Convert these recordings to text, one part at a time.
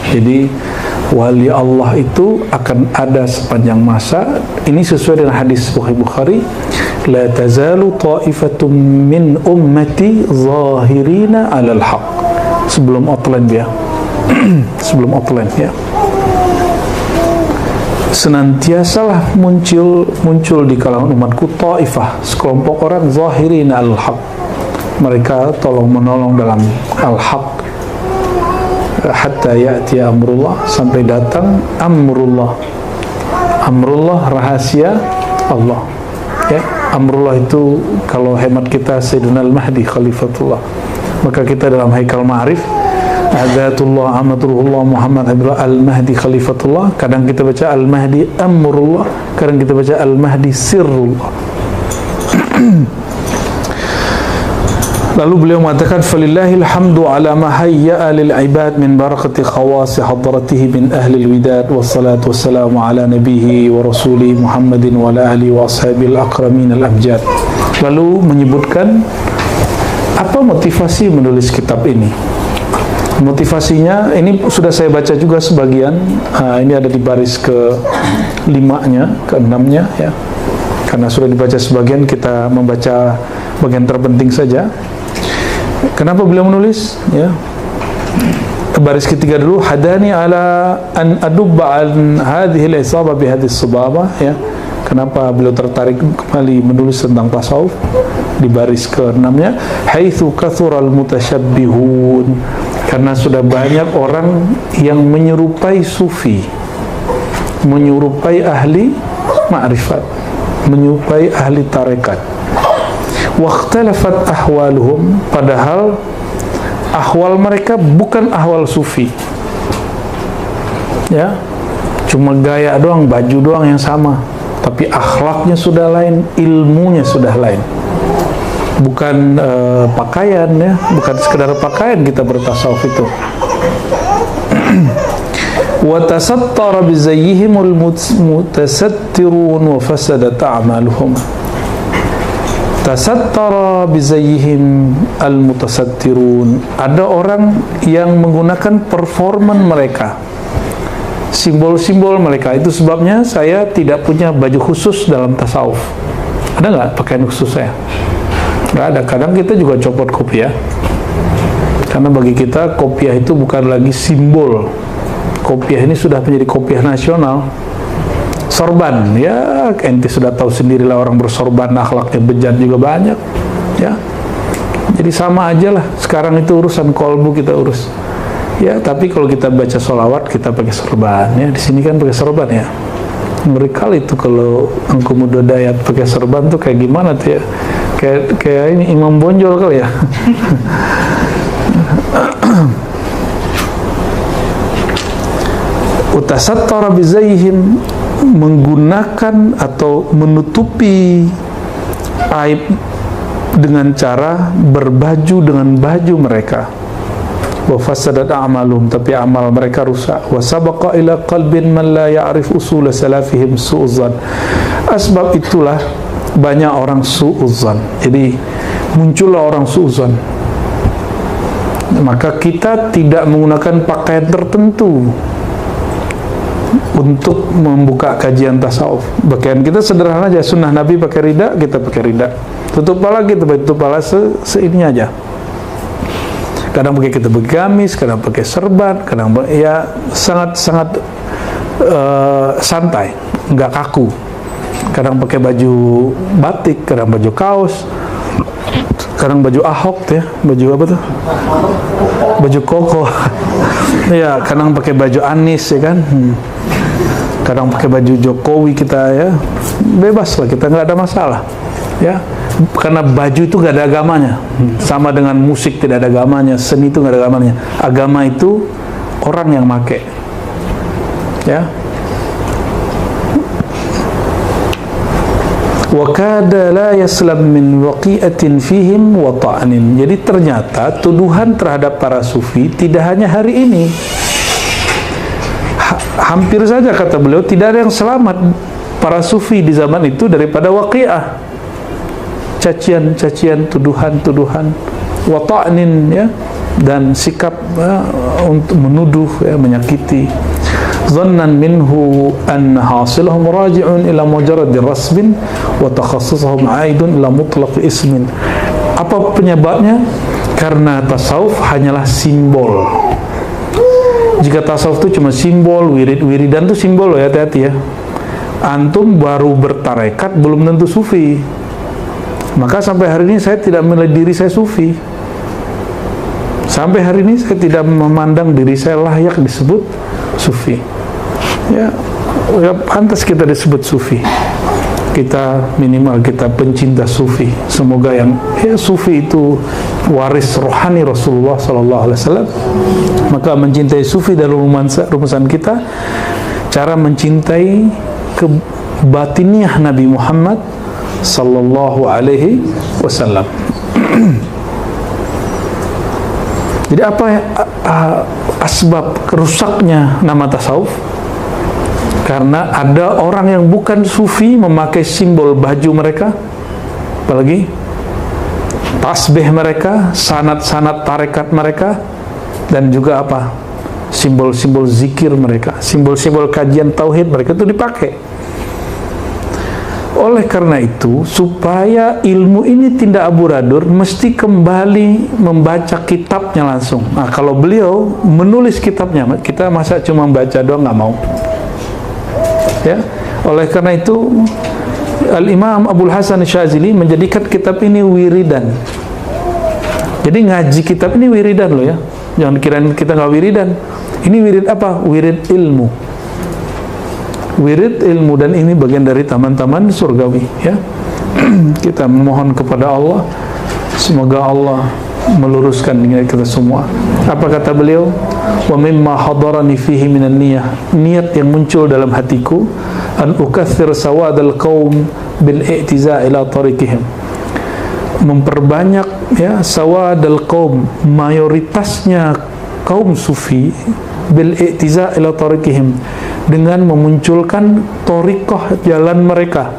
Jadi wali Allah itu akan ada sepanjang masa. Ini sesuai dengan hadis Bukhari, la tazalu ta'ifatum min ummati zahirina 'alal haq. Sebelum outline dia. Sebelum outline ya. Senantiasalah muncul di kalangan umatku ta'ifah, sekelompok orang zahirina 'alal haq. Mereka tolong menolong dalam al-haq hatta ya'ti amrullah, sampai datang amrullah. Amrullah rahasia Allah ya. Amrullah itu kalau hemat kita Sayyidina Al-Mahdi Khalifatullah, maka kita dalam Haikal Ma'arif Adatullah Amatullah Muhammad Abdullah Al-Mahdi Khalifatullah, kadang kita baca Al-Mahdi Amrullah, kadang kita baca Al-Mahdi Sirrullah. Lalu beliau mengatakan falillahil hamdu ala ma hayya'a lil ibad min barakati khawasi hadratihi min ahli al-widad wassalatu wassalamu ala nabihi wa rasuli Muhammadin wa ala ahli wa ashabil akramin al-amjad. Lalu menyebutkan apa motivasi menulis kitab ini. Motivasinya ini sudah saya baca juga sebagian. Ini ada di baris ke-5-nya, ke-6-nya ya. Karena sudah dibaca sebagian, kita membaca bagian terpenting saja. Kenapa beliau menulis ya? Baris ketiga dulu, hadani ala an adubba an hadhihi al-isaba bi hadhihi as-subaba ya. Kenapa beliau tertarik kembali menulis tentang tasawuf? Di baris ke-6-nya, haitsu kathural mutasyabbihun, karena sudah banyak orang yang menyerupai sufi, menyerupai ahli ma'rifat, menyerupai ahli tarekat. Wakhtalafat ahwaluhum, padahal ahwal mereka bukan ahwal sufi ya, cuma gaya doang, baju doang yang sama, tapi akhlaknya sudah lain, ilmunya sudah lain. Bukan pakaian ya, bukan sekedar pakaian kita bertasawuf itu. Wa tasattara bi zayyihimul mutasattirun wa fasadat a'maluhum. Tasattara bizayyihim al-mutasattirun, ada orang yang menggunakan performan mereka, simbol-simbol mereka. Itu sebabnya saya tidak punya baju khusus dalam tasawuf. Ada nggak pakaian khusus saya? Nggak ada. Kadang kita juga copot kopiah, karena bagi kita kopiah itu bukan lagi simbol. Kopiah ini sudah menjadi kopiah nasional. Sorban, ya ente sudah tahu sendirilah, orang bersorban akhlaknya bejat juga banyak ya. Jadi sama aja lah, sekarang itu urusan kolbu kita urus ya. Tapi kalau kita baca sholawat kita pakai sorban ya. Di sini kan pakai sorban ya. Ngeri kali itu kalau Engku Muda Dayat pakai sorban tuh kayak gimana tuh ya, kayak ini Imam Bonjol kali ya. Utasattara bizaihim, menggunakan atau menutupi aib dengan cara berbaju dengan baju mereka. Wa fasadat a'malum, tapi amal mereka rusak. Wa sabaqa ila qalbin man la ya'rif usul salafihim su'uzzan. Asbab itulah banyak orang su'uzzan. Jadi muncullah orang su'uzzan. Maka kita tidak menggunakan pakaian tertentu untuk membuka kajian tasawuf. Pakaian kita sederhana aja, sunnah Nabi pakai rida, kita pakai rida. Tutup kepala kita tutup kepala seininya aja. Kadang pakai kita pakai gamis, kadang pakai serban, kadang ya sangat santai, nggak kaku. Kadang pakai baju batik, kadang baju kaos, kadang baju Ahok ya, baju apa tuh? Baju koko. Ya, kadang pakai baju Anies ya kan. Kadang pakai baju Jokowi kita ya, bebas lah, kita nggak ada masalah ya, karena baju itu nggak ada agamanya. Sama dengan musik tidak ada agamanya, seni itu nggak ada agamanya. Agama itu orang yang make ya. Wa kada la yaslam min waqi'atin fihim wa ta'nin. Jadi ternyata tuduhan terhadap para sufi tidak hanya hari ini. Hampir saja kata beliau tidak ada yang selamat para sufi di zaman itu daripada waqi'ah, cacian-cacian, tuduhan-tuduhan, wa ta'nin ya, dan sikap untuk menuduh, menyakiti. Dhannan minhu anna hasilahum raji'un ila mujarrad rasbin wa takhassusuhum 'aidun ila mutlaq ismin. Apa penyebabnya? Karena tasawuf hanyalah simbol. Jika tasawuf itu cuma simbol, wiridan itu simbol loh ya, hati-hati ya. Antum baru bertarekat belum tentu sufi. Maka sampai hari ini saya tidak menilai diri saya sufi. Sampai hari ini saya tidak memandang diri saya layak disebut sufi. Ya pantas kita disebut sufi. Kita minimal kita pencinta sufi. Semoga yang sufi itu waris rohani Rasulullah SAW. Maka mencintai sufi dalam rumusan kita, cara mencintai kebatiniah Nabi Muhammad sallallahu alaihi wasallam. Jadi apa asbab kerusaknya nama tasawuf? Karena ada orang yang bukan sufi memakai simbol baju mereka, apalagi tasbih mereka, sanad-sanad tarekat mereka, dan juga apa? Simbol-simbol zikir mereka, simbol-simbol kajian tauhid mereka itu dipakai. Oleh karena itu, supaya ilmu ini tidak amburadul, mesti kembali membaca kitabnya langsung. Nah, kalau beliau menulis kitabnya, kita masa cuma baca doang nggak mau. Ya, oleh karena itu Al-Imam Abul Hasan Syazili menjadikan kitab ini wiridan. Jadi ngaji kitab ini wiridan loh ya. Jangan kirain kita nggak wiridan. Ini wirid apa? Wirid ilmu. Wirid ilmu, dan ini bagian dari taman-taman surgawi ya. Kita memohon kepada Allah, semoga Allah meluruskan kita semua. Apa kata beliau? Wa mimma hadarani fihi minan niat yang muncul dalam hatiku, an ukaththir sawadal qaum bil i'tiza' ila tariqihim. Memperbanyak ya sawadal qaum, mayoritasnya kaum sufi, bil i'tiza' ila tariqihim, dengan memunculkan thariqah jalan mereka,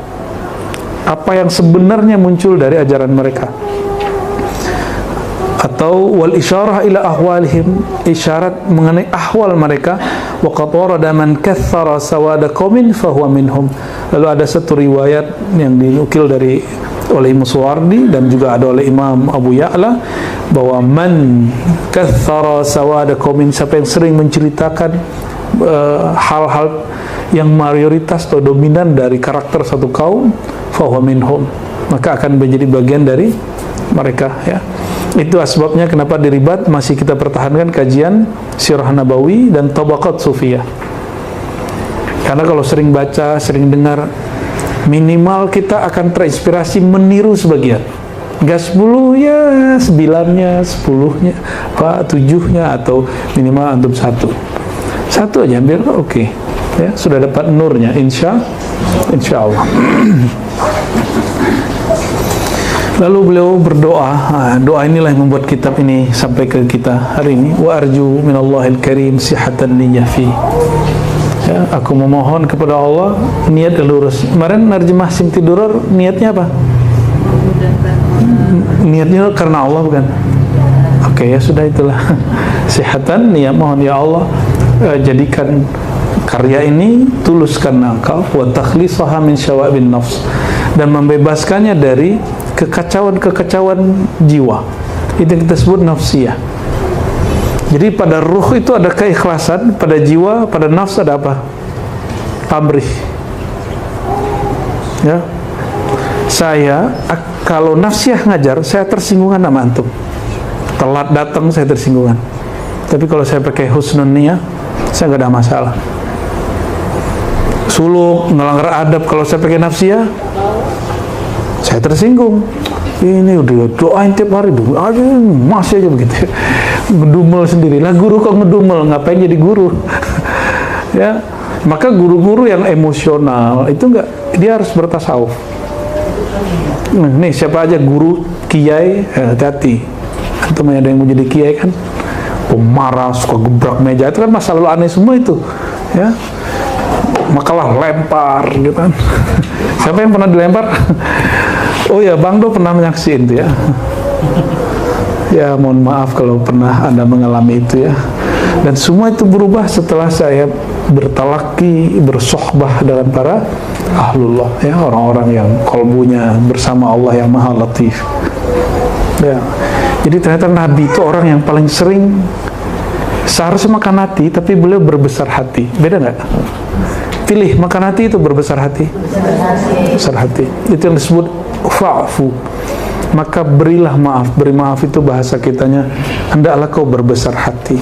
apa yang sebenarnya muncul dari ajaran mereka, atau wal isyarah ila ahwalihim, isyarat mengenai ahwal mereka. Wa qad warada man kaththara sawada qaumin fa huwa minhum. Lalu ada satu riwayat yang dinukil dari oleh Musuwardi dan juga ada oleh Imam Abu Ya'la, bahwa man kaththara sawada qaumin, siapa yang sering menceritakan hal-hal yang mayoritas atau dominan dari karakter satu kaum, fa huwa minhum, maka akan menjadi bagian dari mereka ya. Itu asbabnya kenapa di Ribat masih kita pertahankan kajian Sirah Nabawi dan Tabaqat Sufiyah. Karena kalau sering baca, sering dengar, minimal kita akan terinspirasi meniru sebagian. Gak 10 ya, 9-nya, 10-nya, 7-nya, atau minimal antum 1 aja ambil, oke. Ya, sudah dapat nurnya, insya Allah. Lalu beliau berdoa. Doa inilah yang membuat kitab ini sampai ke kita hari ini. Wa arju minallahil karim sihatan niyyah fi. Ya, aku memohon kepada Allah niat lurus. Kemarin narjemah Simti Durar niatnya apa? Niatnya karena Allah bukan? Oke, ya sudah, itulah. Sihatan niyyah, mohon ya Allah jadikan karya ini tulus karena Engkau, wa takhlisaha min syawabin nafs, dan membebaskannya dari kekacauan jiwa. Itu yang kita sebut nafsiyah. Jadi pada ruh itu ada keikhlasan, pada jiwa, pada nafs ada apa? Pamrih. Ya. Saya kalau nafsiyah ngajar, saya tersinggungan sama antum. Telat datang saya tersinggungan. Tapi kalau saya pakai husnun niyah, saya nggak ada masalah. Suluk, ngelanggar adab, kalau saya pakai nafsiyah, saya tersinggung. Ini udah doain tiap hari dulu, aja masih aja begitu, ngedumel sendiri. Lah guru kok ngedumel, ngapain jadi guru? Ya, maka guru-guru yang emosional itu enggak, dia harus bertasawuf. Nih siapa aja guru kiai, hati-hati. Antum ada yang mau jadi kiai kan, pemarah, suka gebrak meja, itu kan masa lalu aneh semua itu, ya. Makalah lempar gitu kan. Siapa yang pernah dilempar? Oh ya, Bang Do pernah menyaksikan itu ya. Ya, mohon maaf kalau pernah Anda mengalami itu ya. Dan semua itu berubah setelah saya bertalaki, bersohbah dengan para ahlullah, ya, orang-orang yang kolbunya bersama Allah yang Maha Latif. Ya. Jadi ternyata Nabi itu orang yang paling sering seharusnya makan hati, tapi beliau berbesar hati. Beda nggak? Pilih makan hati itu berbesar hati. Besar hati. Itu yang disebut fa'fu. Maka berilah maaf. Beri maaf itu bahasa kitanya, hendaklah kau berbesar hati.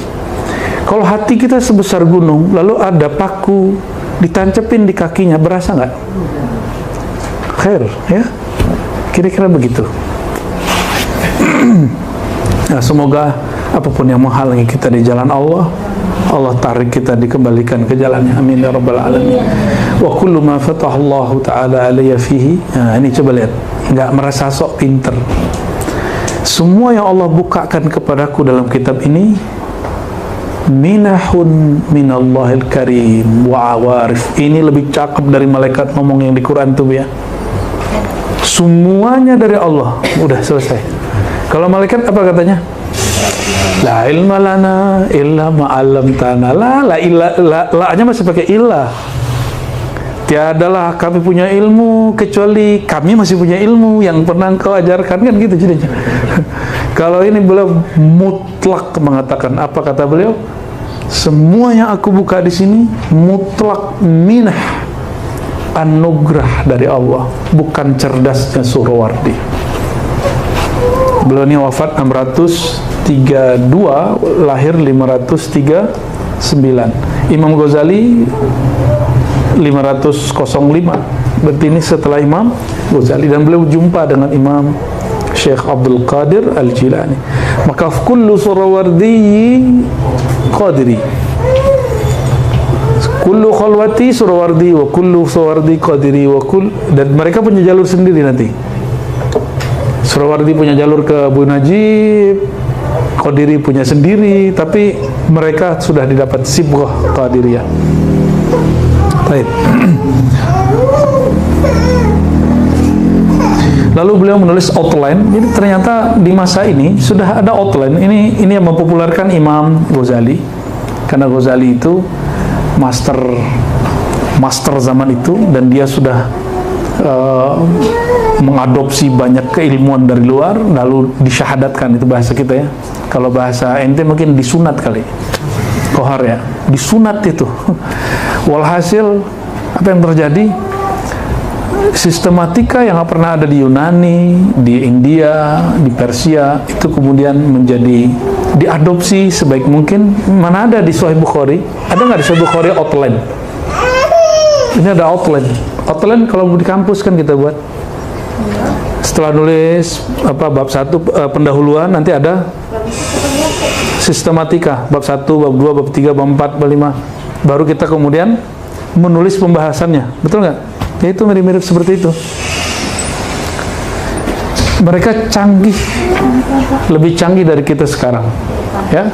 Kalau hati kita sebesar gunung, lalu ada paku ditancepin di kakinya, berasa nggak? Khair, ya? Kira-kira begitu. Nah, semoga apapun yang menghalangi kita di jalan Allah, Allah tarik kita dikembalikan ke jalannya. Amin ya rabbal alamin. Wa kullu ma fatahallahu ta'ala alayya fihi. Nah, ini coba lihat, nggak merasa sok pinter. Semua yang Allah bukakan kepadaku dalam kitab ini minahun minallahil karim wa awarif. Ini lebih cakep dari malaikat ngomong yang di Quran tuh ya. Semuanya dari Allah. Udah selesai. Kalau malaikat apa katanya? La ilma lana illa ma'allamtana. La-nya masih pakai illa. Tiadalah kami punya ilmu kecuali kami masih punya ilmu yang pernah kau ajarkan, kan gitu jadinya. Kalau ini beliau mutlak mengatakan, apa kata beliau? Semua yang aku buka di sini mutlak minah, anugerah dari Allah, bukan cerdasnya Suhrawardi. Beliau ini wafat 632, lahir 539. Imam Ghazali 505, berarti ini setelah Imam Ghazali, dan beliau jumpa dengan Imam Syekh Abdul Qadir Al-Jilani. Maka kullu Suhrawardi Qadiri, kullu khalwati Suhrawardi, wa kullu Suhrawardi Qadiri, wa kull, dan mereka punya jalur sendiri nanti. Suhrawardi punya jalur ke Abu Najib, Qadiri punya sendiri, tapi mereka sudah didapat sibghah Qadiriyah. Baik. Lalu beliau menulis outline. Jadi ternyata di masa ini sudah ada outline. Ini yang mempopulerkan Imam Ghazali, karena Ghazali itu master zaman itu, dan dia sudah mengadopsi banyak keilmuan dari luar, lalu disyahadatkan. Itu bahasa kita ya. Kalau bahasa ente mungkin disunat kali, kohar ya, disunat itu. Walhasil apa yang terjadi? Sistematika yang pernah ada di Yunani, di India, di Persia, itu kemudian menjadi diadopsi sebaik mungkin. Mana ada di Sahih Bukhari? Ada nggak di Sahih Bukhari outline? Ini ada outline. Outline kalau di kampus kan kita buat. Setelah nulis bab 1 pendahuluan, nanti ada sistematika, bab 1, bab 2, bab 3, bab 4, bab 5. Baru kita kemudian menulis pembahasannya. Betul nggak? Ya, itu mirip-mirip seperti itu. Mereka canggih, lebih canggih dari kita sekarang, ya.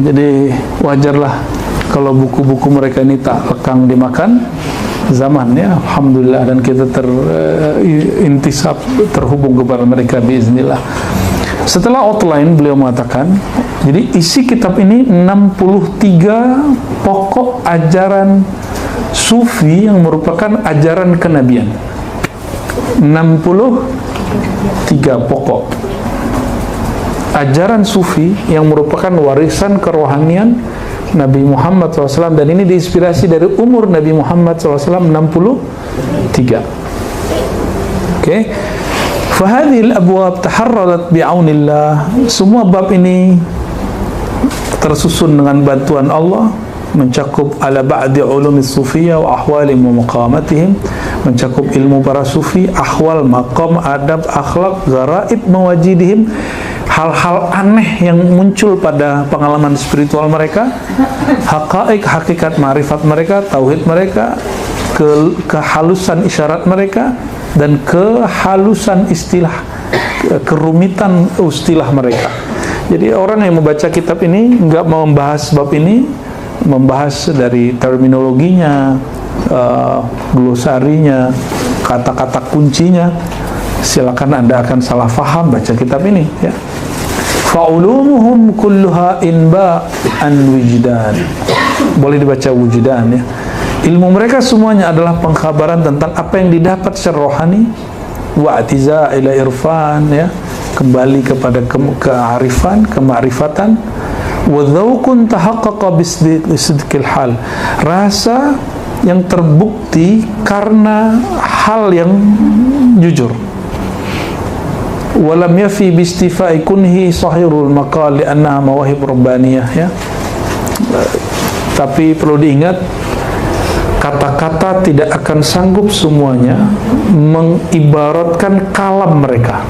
Jadi wajarlah kalau buku-buku mereka ini tak lekang dimakan zaman, ya. Alhamdulillah, dan kita terintisab, terhubung kepada mereka biiznillah. Setelah outline beliau mengatakan, jadi isi kitab ini 63 pokok ajaran Sufi yang merupakan ajaran kenabian. 63 pokok ajaran Sufi yang merupakan warisan kerohanian Nabi Muhammad SAW, dan ini diinspirasi dari umur Nabi Muhammad SAW 63. Oke. Fahadhil abwab taharrarat bi'aunillah. Semua bab ini tersusun dengan bantuan Allah, mencakup ala ba'di ulumi sufiyah wa ahwalim wa maqamatihim, mencakup ilmu para sufi, ahwal, maqam, adab, akhlak, garaib mawajidihim, hal-hal aneh yang muncul pada pengalaman spiritual mereka, haqa'iq, hakikat ma'rifat mereka, tauhid mereka, kehalusan isyarat mereka, dan kehalusan istilah, kerumitan istilah mereka. Jadi orang yang membaca kitab ini nggak mau membahas bab ini, membahas dari terminologinya, glosarinya, kata-kata kuncinya, silakan Anda akan salah faham baca kitab ini, ya. fa'ulumuhum kulluha inba an wujdan. Boleh dibaca wujdan ya. Ilmu mereka semuanya adalah pengkhabaran tentang apa yang didapat secara rohani, wa'tiza ila irfan ya, kembali kepada kearifan, kemakrifatan, wa dzauqun tahaqqaqa bisidqil hal, rasa yang terbukti karena hal yang jujur. Walam yafi bistifai kunhi sahirul maqal li'annaha mawahib rabbaniyah ya. Tapi perlu diingat, kata-kata tidak akan sanggup semuanya mengibaratkan kalam mereka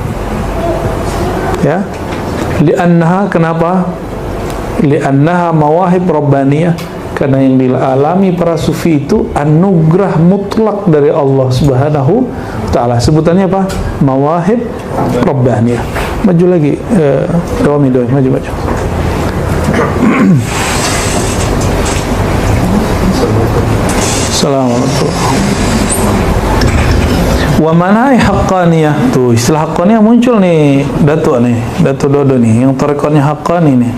ya. Li'annaha, kenapa? Li'annaha mawahib rabbaniyah, karena yang dialami para sufi itu anugerah mutlak dari Allah Subhanahu wa ta'ala. Sebutannya apa? Mawahib rabbaniyah. Maju lagi, maju. Assalamualaikum. Wa manai haqqaniyah. Tuh, istilah haqqaniyah muncul nih, Datuk Dodo nih, yang tarekat haqqani nih.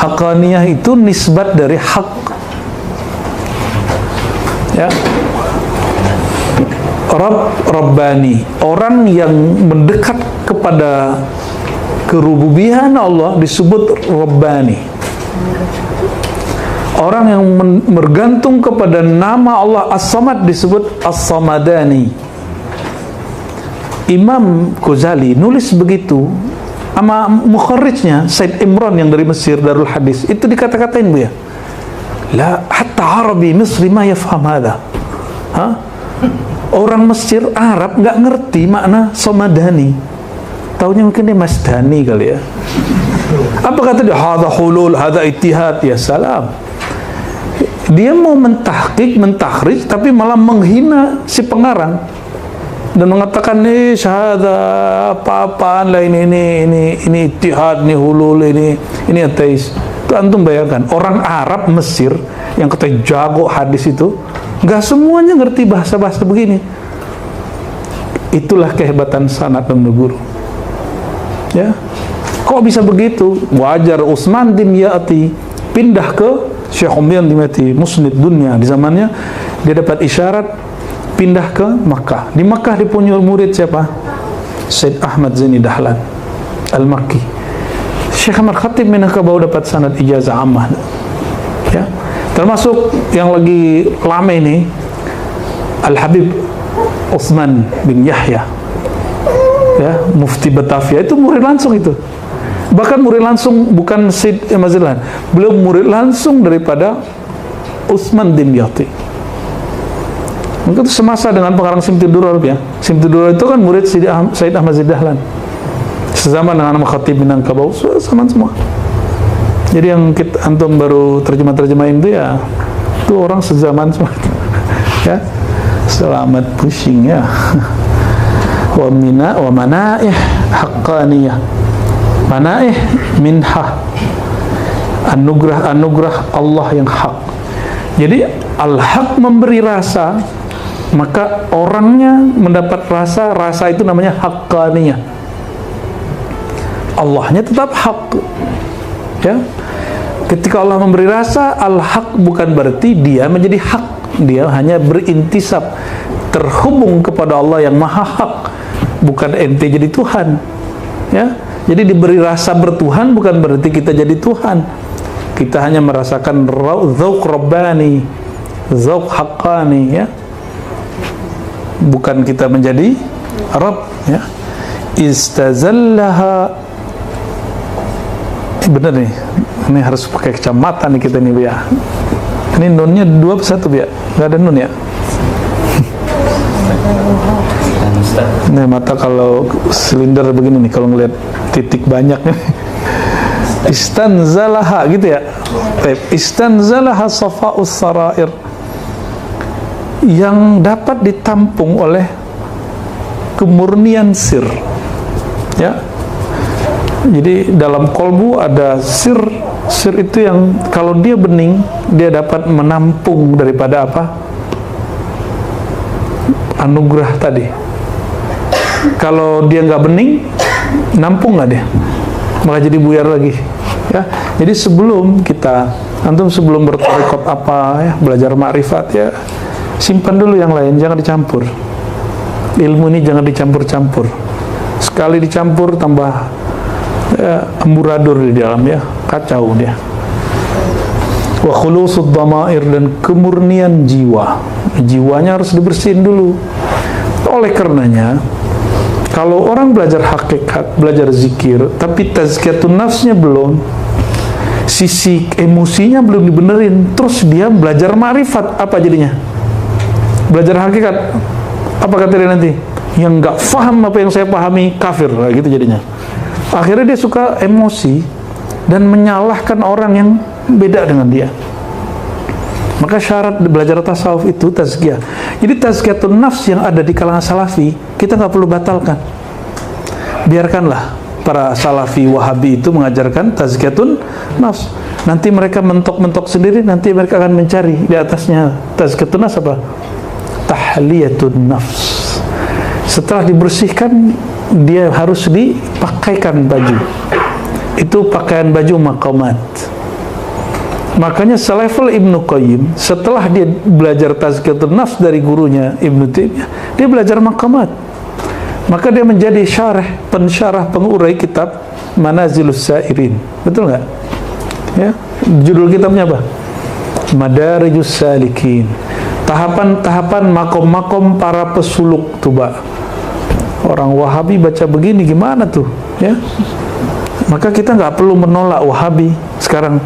Haqqaniyah itu nisbat dari hak. Ya. Rabbani, orang yang mendekat kepada kerububian Allah disebut Rabbani. Orang yang bergantung kepada nama Allah As-Samad disebut As-Samadani. Imam Ghazali nulis begitu, sama mukharrijnya Said Imran yang dari Mesir, Darul Hadis, itu dikata-katain bu ya, la hatta Arabi Misri ma yafham hadha. Orang Mesir Arab nggak ngerti makna Samadani, taunya mungkin dia Masdani kali ya. Apa kata dia? Hadha hulul, hadha ittihad. Ya salam. Dia mau mentahqiq, mentakhrij, tapi malah menghina si pengarang dan mengatakan syahada apa-apaan lah ini ittihad, ini hulul, ini ateis. Itu antum bayangkan, orang Arab Mesir yang kata jago hadis itu nggak semuanya ngerti bahasa-bahasa begini. Itulah kehebatan sanad dan guru. Ya, kok bisa begitu? Wajar Utsman Dimyati pindah ke Syekh Umiyan Dimyati, Musnid Dunia di zamannya, dia dapat isyarat pindah ke Makkah. Di Makkah dia punya murid siapa? Syed Ahmad Zaini Dahlan Al-Makki. Syekh Ahmad Khatib Minangkabau dapat sanad ijazah ammah. Ya, termasuk yang lagi lama ini Al-Habib Utsman bin Yahya, ya, Mufti Batavia, itu murid langsung itu. Bahkan murid langsung bukan Syed Mazlan, beliau murid langsung daripada Utsman Dimyati. Mungkin itu semasa dengan pengarang Simtud Durar ya. Simtud Durar itu kan murid Syed Ahmad Zaini Dahlan, sezaman dengan Khatib Minangkabau, sama semua. Jadi yang kita antum baru terjemahin itu ya, itu orang sezaman semua. Ya, selamat pusing ya. Wa manaih haqqaniyah. Manaih minhah, anugerah Allah yang hak. Jadi al-haq memberi rasa, maka orangnya mendapat rasa itu namanya haqqaniyah. Allahnya tetap hak. Ya, ketika Allah memberi rasa, al-haq bukan berarti dia menjadi hak, dia hanya berintisab, terhubung kepada Allah yang maha hak, bukan ente jadi Tuhan. Ya, jadi diberi rasa bertuhan bukan berarti kita jadi Tuhan. Kita hanya merasakan dzauq rabbani, dzauq haqqani ya. Bukan kita menjadi Rabb ya. Istazallaha. Benar nih. Ini harus pakai kacamata nih kita nih Bu ya. Ini nunnya 2 1 Bu ya. Enggak ada nun ya. Nih mata kalau silinder begini nih, kalau ngelihat titik banyak nih. Istanzalaha gitu ya. Istanzalaha safa'us sarair, yang dapat ditampung oleh kemurnian sir. Ya. Jadi dalam kolbu ada sir itu yang kalau dia bening, dia dapat menampung daripada apa? Anugerah tadi. Kalau dia nggak bening, nampung nggak dia? maka jadi buyar lagi. Ya, jadi sebelum kita sebelum bertarekat apa ya, belajar makrifat ya, simpan dulu yang lain, jangan dicampur. Ilmu ini jangan dicampur-campur. Sekali dicampur tambah amburadul di dalam ya, kacau dia. Wa khulusud dhamair, dan kemurnian jiwa. Jiwanya harus dibersihin dulu. Oleh karenanya, kalau orang belajar hakikat, belajar zikir, tapi tazkiyatun nafsnya belum, sisi emosinya belum dibenerin, terus dia belajar ma'rifat, apa jadinya? Belajar hakikat, apa kata dia nanti? Yang nggak paham apa yang saya pahami, kafir, gitu jadinya. Akhirnya dia suka emosi dan menyalahkan orang yang beda dengan dia. Maka syarat belajar tasawuf itu tazkiyah. Jadi tazkiyatun nafs yang ada di kalangan salafi, kita nggak perlu batalkan. Biarkanlah para salafi wahabi itu mengajarkan tazkiyatun nafs. Nanti mereka mentok-mentok sendiri, nanti mereka akan mencari di atasnya tazkiyatun nafs apa? Tahliyatun nafs. Setelah dibersihkan, dia harus dipakaikan baju. Itu pakaian baju maqamat. Makanya selevel Ibnu Qayyim, setelah dia belajar tazkiyatun nafs dari gurunya Ibnu Taimiyah, dia belajar maqamat. Maka dia menjadi pensyarah pengurai kitab Manazilus Sairin. Betul nggak? Ya, judul kitabnya apa? Madarijus Salikin. Tahapan-tahapan makom-makom para pesuluk tuba. Orang Wahabi baca begini gimana tuh? Ya, maka kita nggak perlu menolak Wahabi sekarang.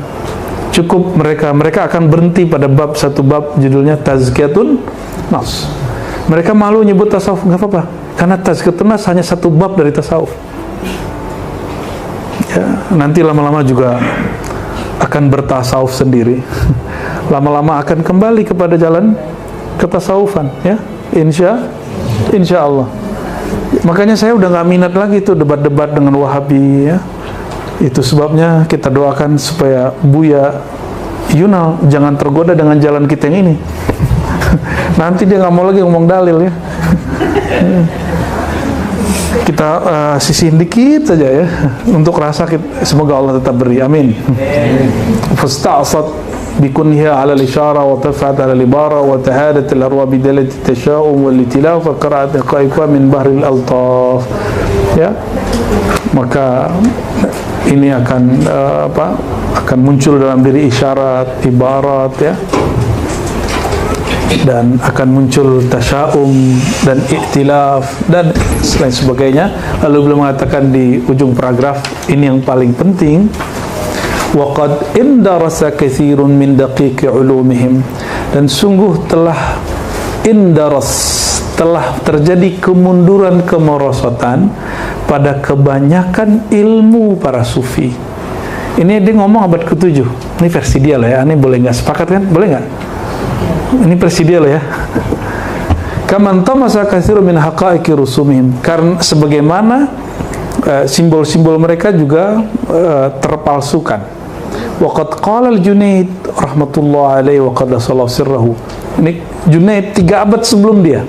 Cukup mereka akan berhenti pada satu bab judulnya tazkiyatun nafs. Mereka malu nyebut tasawuf, nggak apa-apa, karena tazkiyatun nafs hanya satu bab dari tasawuf. Ya, nanti lama-lama juga akan bertasawuf sendiri. Lama-lama akan kembali kepada jalan ketasawufan, ya, insya Allah. Makanya saya udah nggak minat lagi tuh debat-debat dengan Wahabi, ya. Itu sebabnya kita doakan supaya Buya Yunal jangan tergoda dengan jalan kita yang ini. Nanti dia nggak mau lagi ngomong dalil, ya. Kita sisihin dikit saja ya, untuk rasa kita, semoga Allah tetap beri, amin. Fasta'sat bikunha 'ala al-isyara wa tafat 'ala al-ibara wa tahadat al-arwa bidalati at-tasha'um wal itilaf wa qira'at qaifa min bahril altaf. Ya, maka ini akan akan muncul dalam diri isyarat, ibarat, ya, dan akan muncul tasya'um dan iktilaf dan lain sebagainya. Lalu beliau mengatakan di ujung paragraf ini yang paling penting, waqad indarasa katsirun min daqiqi ulumihim, dan sungguh telah terjadi kemunduran kemerosotan pada kebanyakan ilmu para sufi. Ini dia ngomong abad ke-7. Ini versi dia lah ya. Ini boleh nggak sepakat kan? Boleh nggak? Ini versi dia lah ya. Kaman tamasa katsirun min haqa'iqi rusumihim. Karena sebagaimana simbol-simbol mereka juga terpalsukan. Waqad qala al-Junaid rahmatullah alaihi wa qaddasallahu sirrahu. Ini Junaid 3 abad sebelum dia.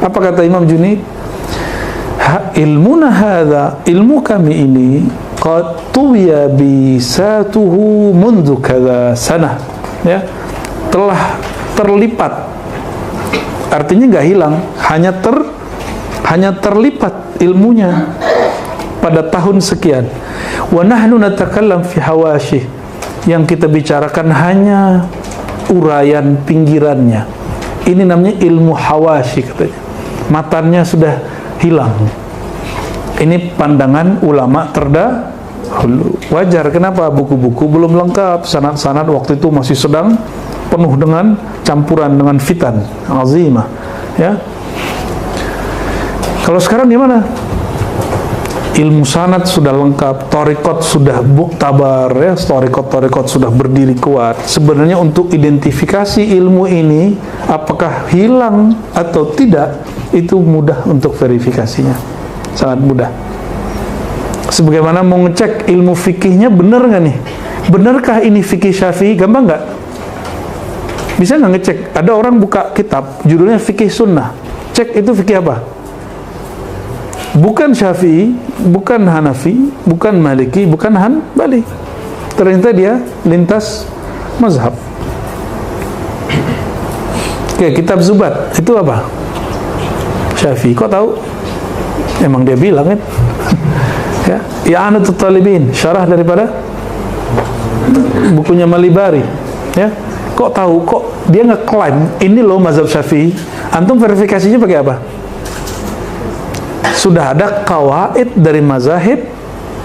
Apa kata Imam Junaid? Ilmuna hadza, ilmu kami ini, qad tuwiya bisatuhu mundu kadza sanah, ya, telah terlipat, artinya nggak hilang, hanya terlipat ilmunya pada tahun sekian. Wa nahnu natakallam fi hawashi, yang kita bicarakan hanya uraian pinggirannya. Ini namanya ilmu hawashi, katanya. Matanya sudah hilang. Ini pandangan ulama terdahulu. Wajar, kenapa? Buku-buku belum lengkap, sanad-sanad waktu itu masih sedang penuh dengan campuran dengan fitan azimah, ya. Kalau sekarang gimana? Ilmu sanad sudah lengkap, thariqat sudah muktabar, ya, thariqat sudah berdiri kuat. Sebenarnya untuk identifikasi ilmu ini apakah hilang atau tidak, itu mudah untuk verifikasinya, sangat mudah. Sebagaimana mau ngecek ilmu fikihnya benar nggak nih? Benarkah ini fikih Syafi'i? Gampang nggak? Bisa nggak ngecek? Ada orang buka kitab judulnya fikih sunnah, cek itu fikih apa? bukan Syafi'i, bukan Hanafi, bukan Maliki, bukan Hanbali. Ternyata dia lintas mazhab. Oke, kitab Zubat itu apa? Syafi'i. Kok tahu? Emang dia bilang kan? Ya, I'anatul Talibin, syarah daripada bukunya Malibari. Ya, kok tahu? Kok dia ngeklaim ini loh mazhab Syafi'i? Antum verifikasinya pakai apa? Sudah ada qawaid dari mazhab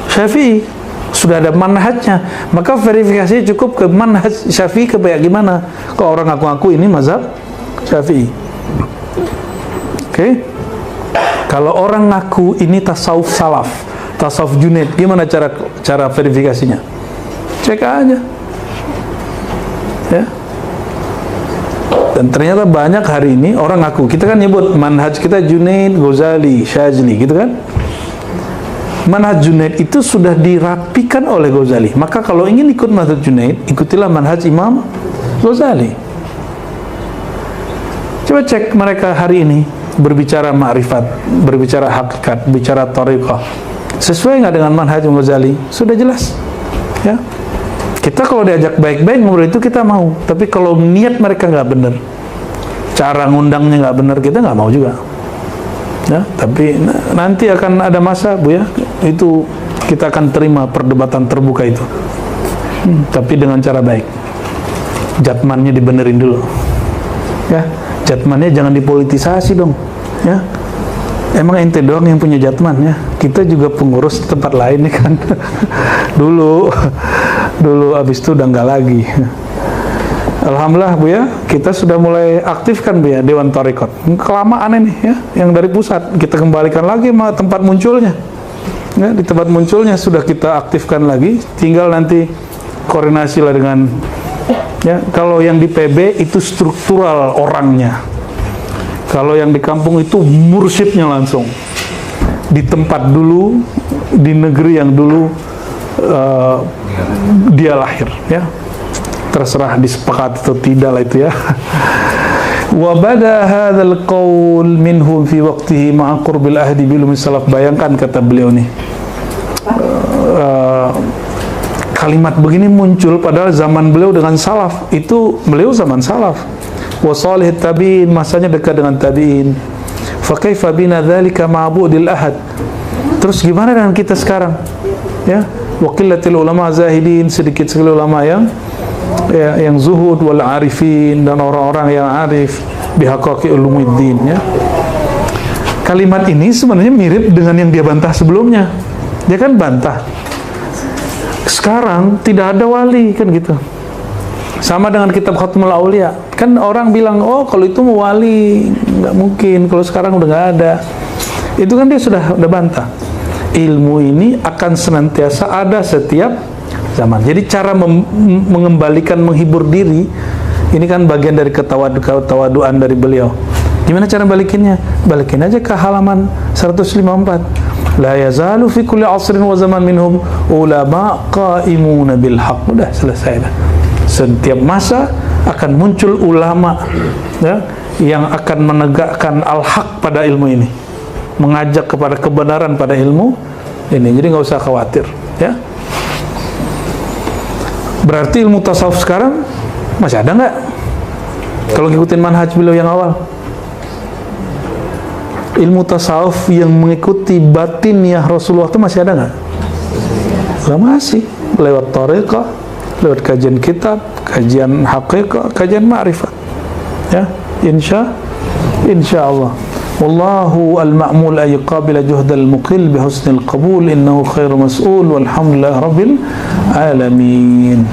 Syafi'i, sudah ada manhajnya, maka verifikasinya cukup ke manhaj Syafi'i kayak gimana. Kok orang ngaku-ngaku ini mazhab Syafi'i? Oke. Kalau orang ngaku ini tasawuf salaf, tasawuf Junaid, gimana cara verifikasinya? Cek aja. Ya. Dan ternyata banyak hari ini orang ngaku, kita kan nyebut manhaj kita Junaid, Ghazali, Syazili, gitu kan? Manhaj Junaid itu sudah dirapikan oleh Ghazali. Maka kalau ingin ikut manhaj Junaid, ikutilah manhaj Imam Ghazali. Coba cek mereka hari ini berbicara ma'rifat, berbicara hakikat, bicara thariqah. Sesuai nggak dengan manhaj Ghazali? Sudah jelas. Ya. Kita kalau diajak baik-baik ngobrol itu kita mau, tapi kalau niat mereka nggak benar, cara ngundangnya nggak benar, kita nggak mau juga. Ya, tapi nanti akan ada masa, Bu ya, itu kita akan terima perdebatan terbuka itu, tapi dengan cara baik. Jatmannya dibenerin dulu, ya. Jatmannya jangan dipolitisasi dong, ya. Emang ente doang yang punya jatman, ya. Kita juga pengurus tempat lain nih kan. dulu abis itu udah nggak lagi. Alhamdulillah Bu ya, kita sudah mulai aktifkan Bu ya Dewan Thariqat. Kelamaan ini ya, yang dari pusat kita kembalikan lagi sama tempat munculnya. Ya, di tempat munculnya sudah kita aktifkan lagi, tinggal nanti koordinasi lah dengan ya. Kalau yang di PB itu struktural orangnya. Kalau yang di kampung itu mursyidnya langsung. Di tempat dulu, di negeri yang dulu dia lahir ya. Terserah disepakati atau tidak lah itu ya. Wa bada hadzal qaul minhum fi waqtihi ma'a qurbil ahdi bil salaf. Bayangkan kata beliau nih, kalimat begini muncul padahal zaman beliau dengan salaf. Itu beliau zaman salaf. Wa salih tabi'in, masanya dekat dengan tabi'in. Fa kaifa bina dzalika ma'budil ahad. Terus gimana dengan kita sekarang? Ya, wa qillatil ulama zahidin, sedikit sekali ulama yang zuhud wal arifin, dan orang-orang yang arif bihaqaqi ulumuddin ya. Kalimat ini sebenarnya mirip dengan yang dia bantah sebelumnya. Dia kan bantah sekarang tidak ada wali kan gitu. Sama dengan kitab Khatmul Aulia. Kan orang bilang, oh kalau itu mau wali nggak mungkin, kalau sekarang udah nggak ada. Itu kan dia sudah bantah. Ilmu ini akan senantiasa ada setiap zaman. Jadi cara mengembalikan, menghibur diri, ini kan bagian dari ketawaduan dari beliau. Gimana cara balikinnya? Balikin aja ke halaman 154. La yazalu fi kulli asrin wa zaman minhum ulama qaimuna bil haqq. Udah selesai dah. Setiap masa akan muncul ulama ya, yang akan menegakkan al-haq pada ilmu ini, mengajak kepada kebenaran pada ilmu ini. Jadi nggak usah khawatir ya. Berarti ilmu tasawuf sekarang masih ada nggak? Kalau ngikutin manhaj beliau yang awal, ilmu tasawuf yang mengikuti batiniah Rasulullah itu masih ada nggak? Nggak, masih lewat thariqah, lewat kajian kitab, kajian haqiqah, kajian ma'rifat ya, insya Allah. Wallahu al-ma'mul ay qabila juhdal muqil bi husnil qabul innahu khairu mas'ul walhamdulillahi rabbil alamin.